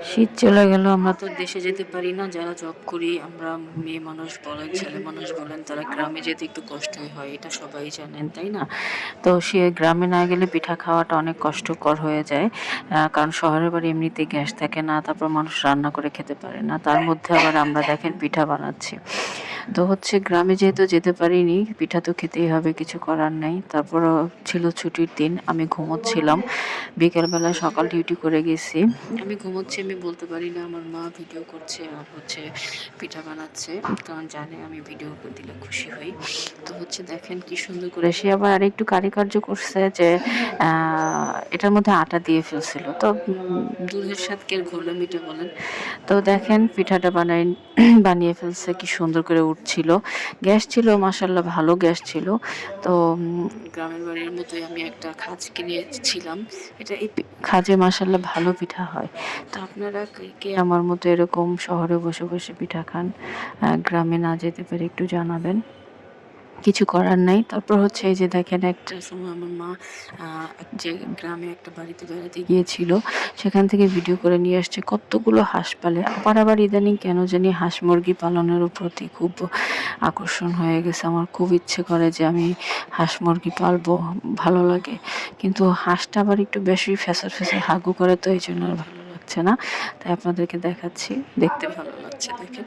শীত চলে গেল, আমরা তো দেশে যেতে পারি না। যারা জব করি আমরা, মেয়ে মানুষ বলেন ছেলে মানুষ বলেন, তারা গ্রামে যেতে একটু কষ্টই হয়, এটা সবাই জানেন তাই না? তো সে গ্রামে না গেলে পিঠা খাওয়াটা অনেক কষ্টকর হয়ে যায়। কারণ শহরের বাড়ি এমনিতে গ্যাস থাকে না, তারপর মানুষ রান্না করে খেতে পারে না, তার মধ্যে আবার আমরা দেখেন পিঠা বানাচ্ছি। তো হচ্ছে গ্রামে যেহেতু যেতে পারিনি, পিঠা তো খেতেই হবে, কিছু করার নাই। তারপরও ছিল ছুটির দিন, আমি ঘুমোচ্ছিলাম। বিকেলবেলা সকাল ডিউটি করে গেছি, আমি ঘুমোচ্ছি, আমি বলতে পারি না। আমার মা ভিডিও করছে আর হচ্ছে পিঠা বানাচ্ছে, কারণ জানে আমি ভিডিও দিলে খুশি হই। তো হচ্ছে দেখেন কি সুন্দর করে সে আবার আরেকটু কারিকার্য করছে যে এটার মধ্যে আটা দিয়ে ফেলছিল। তো দুধের স্বাদ কে আর ঘোলে মিটে বলেন। তো দেখেন পিঠাটা বানিয়ে ফেলছে, কি সুন্দর করে উঠছিল। গ্যাস ছিল মাশাল্লাহ, ভালো গ্যাস ছিল। তো গ্রামের বাড়ির মতোই আমি একটা খাজ কিনেছিলাম। এটা এই খাজে মাশাল্লাহ ভালো পিঠা হয়। তো আপনারা কে কে আমার মতো এরকম শহরে বসে বসে পিঠা খান, গ্রামে না যেতে পেরে একটু জানাবেন। কিছু করার নাই। তারপর হচ্ছে এই যে দেখেন, একটা সময় আমার মা যে গ্রামে একটা বাড়িতে বেড়াতে গিয়েছিল, সেখান থেকে ভিডিও করে নিয়ে আসছে কতগুলো হাঁস পালে। আবার ইদানিং কেন জানি হাঁস মুরগি পালনের প্রতি খুব আকর্ষণ হয়ে গেছে। আমার খুব ইচ্ছে করে যে আমি হাঁস মুরগি পালবো, ভালো লাগে। কিন্তু হাঁসটা আবার একটু বেশি ফ্যাসার ফ্যাসার হাগু করে, তো এই জন্য আর ভালো লাগছে না। তাই আপনাদেরকে দেখাচ্ছি, দেখতে ভালো লাগছে দেখেন।